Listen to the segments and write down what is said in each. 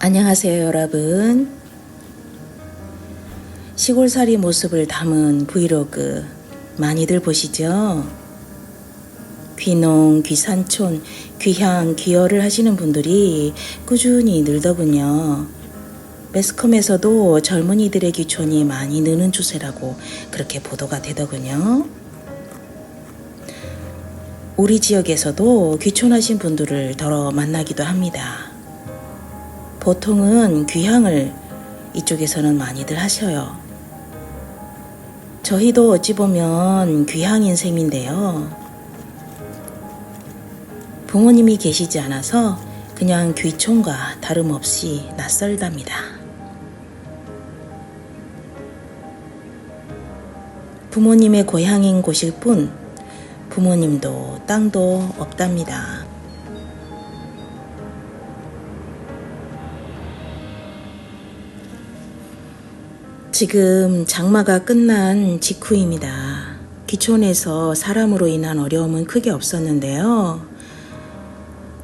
안녕하세요, 여러분. 시골살이 모습을 담은 브이로그 많이들 보시죠? 귀농, 귀산촌, 귀향, 귀여를 하시는 분들이 꾸준히 늘더군요. 매스컴에서도 젊은이들의 귀촌이 많이 느는 추세라고 그렇게 보도가 되더군요. 우리 지역에서도 귀촌하신 분들을 더러 만나기도 합니다. 보통은 귀향을 이쪽에서는 많이들 하셔요. 저희도 어찌 보면 귀향인 셈인데요. 부모님이 계시지 않아서 그냥 귀촌과 다름없이 낯설답니다. 부모님의 고향인 곳일 뿐 부모님도 땅도 없답니다. 지금 장마가 끝난 직후입니다. 귀촌에서 사람으로 인한 어려움은 크게 없었는데요.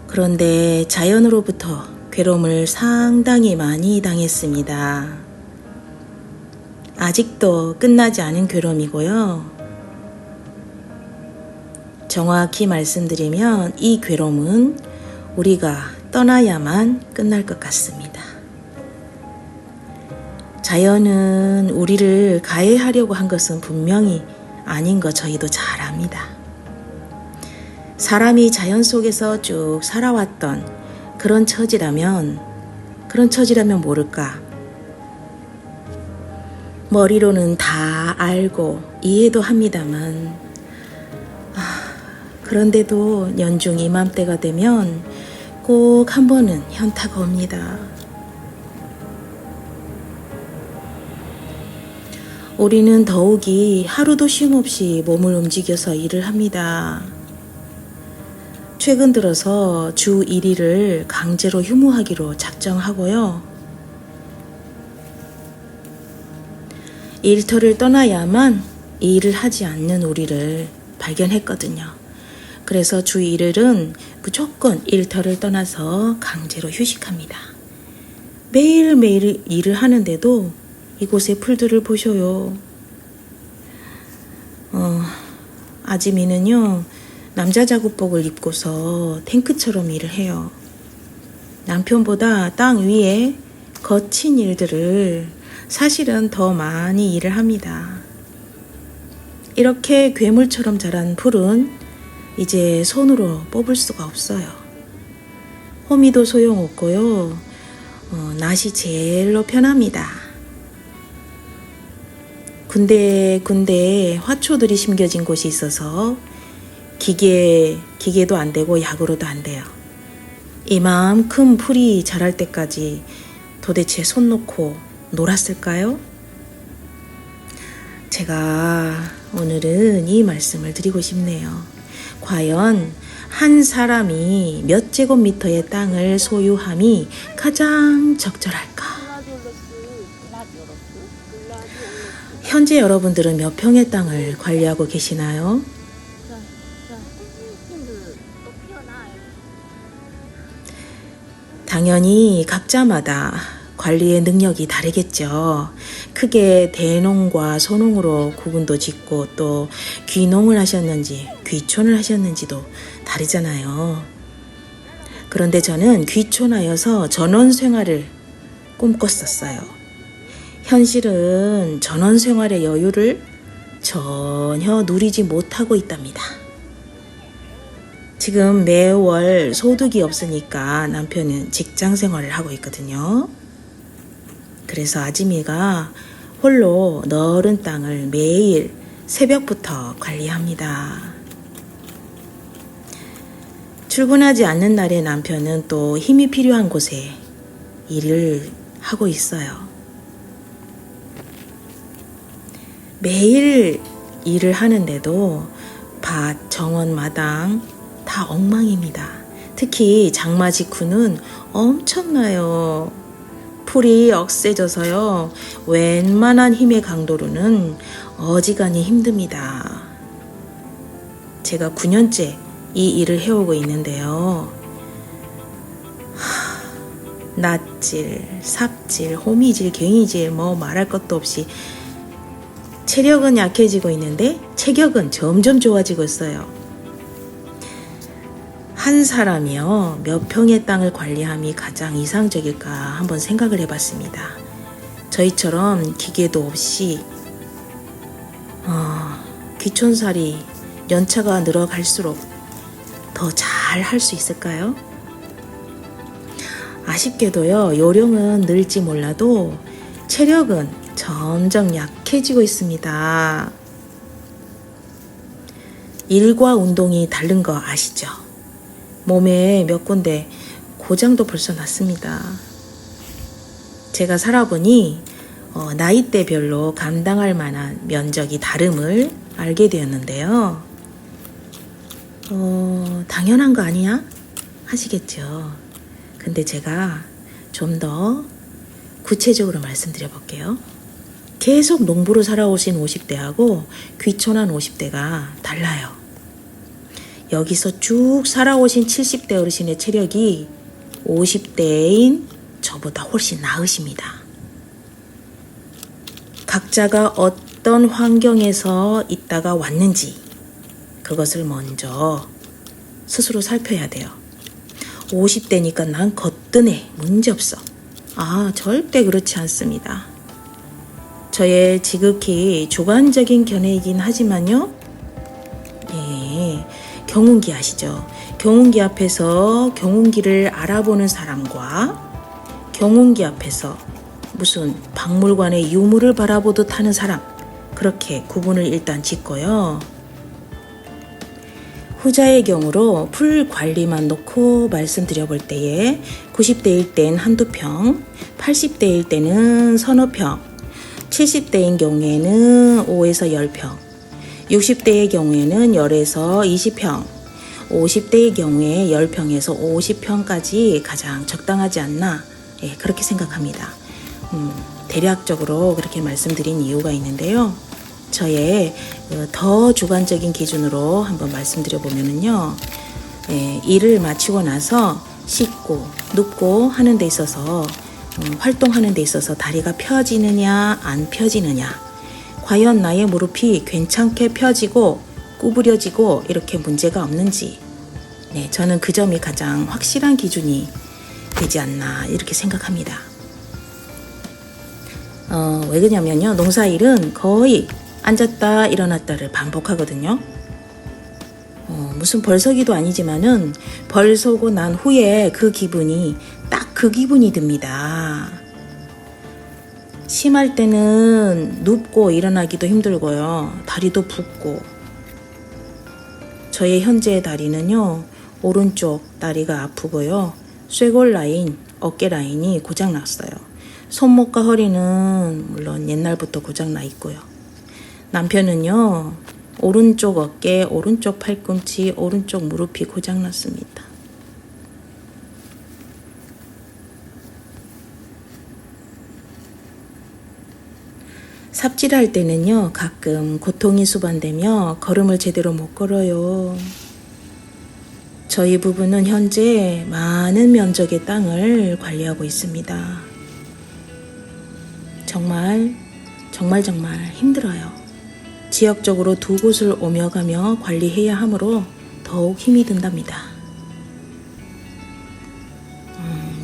그런데 자연으로부터 괴로움을 상당히 많이 당했습니다. 아직도 끝나지 않은 괴로움이고요. 정확히 말씀드리면 이 괴로움은 우리가 떠나야만 끝날 것 같습니다. 자연은 우리를 가해하려고 한 것은 분명히 아닌 거 저희도 잘 압니다. 사람이 자연 속에서 쭉 살아왔던 그런 처지라면 모를까? 머리로는 다 알고 이해도 합니다만 그런데도 연중 이맘때가 되면 꼭 한 번은 현타가 옵니다. 우리는 더욱이 하루도 쉼없이 몸을 움직여서 일을 합니다. 최근 들어서 주 1일을 강제로 휴무하기로 작정하고요. 일터를 떠나야만 일을 하지 않는 우리를 발견했거든요. 그래서 주 1일은 무조건 일터를 떠나서 강제로 휴식합니다. 매일매일 일을 하는데도 이곳의 풀들을 보셔요. 아지미는요, 남자 작업복을 입고서 탱크처럼 일을 해요. 남편보다 땅 위에 거친 일들을 사실은 더 많이 일을 합니다. 이렇게 괴물처럼 자란 풀은 이제 손으로 뽑을 수가 없어요. 호미도 소용없고요. 낫이 제일로 편합니다. 군데군데 화초들이 심겨진 곳이 있어서 기계도 안 되고 약으로도 안 돼요. 이만큼 풀이 자랄 때까지 도대체 손 놓고 놀았을까요? 제가 오늘은 이 말씀을 드리고 싶네요. 과연 한 사람이 몇 제곱미터의 땅을 소유함이 가장 적절할까? 현재 여러분들은 몇 평의 땅을 관리하고 계시나요? 당연히 각자마다 관리의 능력이 다르겠죠. 크게 대농과 소농으로 구분도 짓고 또 귀농을 하셨는지 귀촌을 하셨는지도 다르잖아요. 그런데 저는 귀촌하여서 전원 생활을 꿈꿨었어요. 현실은 전원 생활의 여유를 전혀 누리지 못하고 있답니다. 지금 매월 소득이 없으니까 남편은 직장 생활을 하고 있거든요. 그래서 아지미가 홀로 넓은 땅을 매일 새벽부터 관리합니다. 출근하지 않는 날에 남편은 또 힘이 필요한 곳에 일을 하고 있어요. 매일 일을 하는데도 밭, 정원, 마당 다 엉망입니다. 특히 장마 직후는 엄청나요. 풀이 억세져서요. 웬만한 힘의 강도로는 어지간히 힘듭니다. 제가 9년째 이 일을 해오고 있는데요. 낫질, 삽질, 호미질, 갱이질 뭐 말할 것도 없이 체력은 약해지고 있는데 체격은 점점 좋아지고 있어요. 한 사람이요, 몇 평의 땅을 관리함이 가장 이상적일까 한번 생각을 해봤습니다. 저희처럼 기계도 없이 귀촌살이 연차가 늘어갈수록 더 잘 할 수 있을까요? 아쉽게도요, 요령은 늘지 몰라도 체력은 점점 약해지고 있습니다. 일과 운동이 다른 거 아시죠? 몸에 몇 군데 고장도 벌써 났습니다. 제가 살아보니 나이대별로 감당할 만한 면적이 다름을 알게 되었는데요. 당연한 거 아니야? 하시겠죠. 근데 제가 좀 더 구체적으로 말씀드려 볼게요. 계속 농부로 살아오신 50대하고 귀촌한 50대가 달라요. 여기서 쭉 살아오신 70대 어르신의 체력이 50대인 저보다 훨씬 나으십니다. 각자가 어떤 환경에서 있다가 왔는지 그것을 먼저 스스로 살펴야 돼요. 50대니까 난 거뜬해, 문제없어. 절대 그렇지 않습니다. 저의 지극히 주관적인 견해이긴 하지만요. 경운기 아시죠? 경운기 앞에서 경운기를 알아보는 사람과 경운기 앞에서 무슨 박물관의 유물을 바라보듯 하는 사람, 그렇게 구분을 일단 짓고요. 후자의 경우로 풀 관리만 놓고 말씀드려 볼 때에 90대일 땐 한두 평, 80대일 때는 서너 평, 70대인 경우에는 5에서 10평, 60대의 경우에는 10에서 20평, 50대의 경우에 10평에서 50평까지 가장 적당하지 않나, 그렇게 생각합니다. 대략적으로 그렇게 말씀드린 이유가 있는데요. 저의 더 주관적인 기준으로 한번 말씀드려 보면은요, 일을 마치고 나서 씻고 눕고 하는 데 있어서 활동하는 데 있어서 다리가 펴지느냐 안 펴지느냐, 과연 나의 무릎이 괜찮게 펴지고 구부려지고 이렇게 문제가 없는지, 저는 그 점이 가장 확실한 기준이 되지 않나 이렇게 생각합니다. 왜 그러냐면요, 농사일은 거의 앉았다 일어났다를 반복하거든요. 무슨 벌서기도 아니지만은 벌 서고 난 후에 그 기분이 딱 그 기분이 듭니다. 심할 때는 눕고 일어나기도 힘들고요. 다리도 붓고. 저의 현재의 다리는요, 오른쪽 다리가 아프고요. 쇄골 라인, 어깨 라인이 고장났어요. 손목과 허리는 물론 옛날부터 고장나 있고요. 남편은요, 오른쪽 어깨, 오른쪽 팔꿈치, 오른쪽 무릎이 고장났습니다. 삽질할 때는요, 가끔 고통이 수반되며 걸음을 제대로 못 걸어요. 저희 부부는 현재 많은 면적의 땅을 관리하고 있습니다. 정말 힘들어요. 지역적으로 두 곳을 오며 가며 관리해야 하므로 더욱 힘이 든답니다.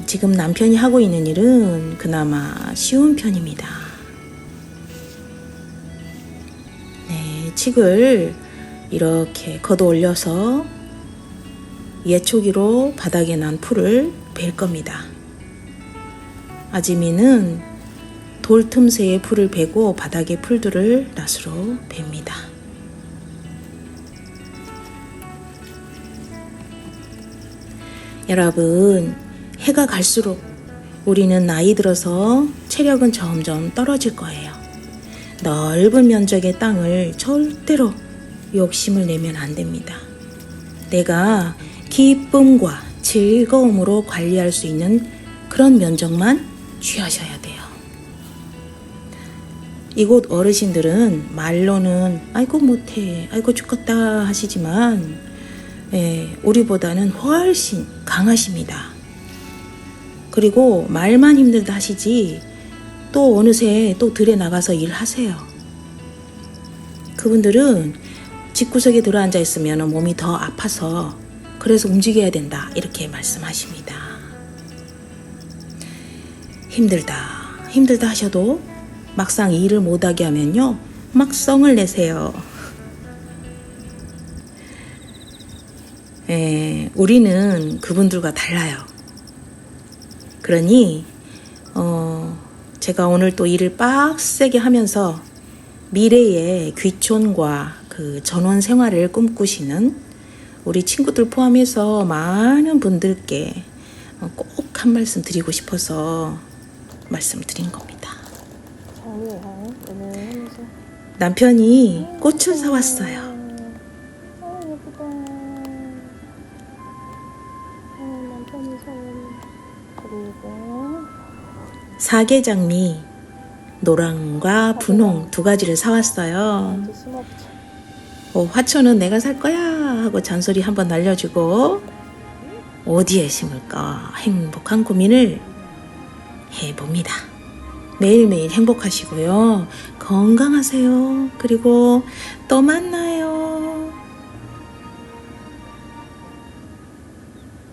지금 남편이 하고 있는 일은 그나마 쉬운 편입니다. 칡을 이렇게 걷어 올려서 예초기로 바닥에 난 풀을 벨 겁니다. 아지미는 돌 틈새에 풀을 베고 바닥에 풀들을 낫으로 뱁니다. 여러분, 해가 갈수록 우리는 나이 들어서 체력은 점점 떨어질 거예요. 넓은 면적의 땅을 절대로 욕심을 내면 안 됩니다. 내가 기쁨과 즐거움으로 관리할 수 있는 그런 면적만 취하셔야 돼요. 이곳 어르신들은 말로는 아이고 못해, 아이고 죽겠다 하시지만 우리보다는 훨씬 강하십니다. 그리고 말만 힘들다 하시지 또 어느새 또 들에 나가서 일하세요. 그분들은 집구석에 들어앉아 있으면 몸이 더 아파서 그래서 움직여야 된다 이렇게 말씀하십니다. 힘들다 하셔도 막상 일을 못하게 하면요 막 성을 내세요. 우리는 그분들과 달라요. 그러니 제가 오늘 또 일을 빡세게 하면서 미래의 귀촌과 그 전원 생활을 꿈꾸시는 우리 친구들 포함해서 많은 분들께 꼭 한 말씀 드리고 싶어서 말씀드린 겁니다. 남편이 꽃을 사왔어요. 예쁘다. 남편이 사온 그리고 사계장미 노랑과 분홍 두 가지를 사왔어요. 이제 수납장. 화초는 내가 살 거야 하고 잔소리 한번 날려주고 어디에 심을까 행복한 고민을 해봅니다. 매일매일 행복하시고요. 건강하세요. 그리고 또 만나요.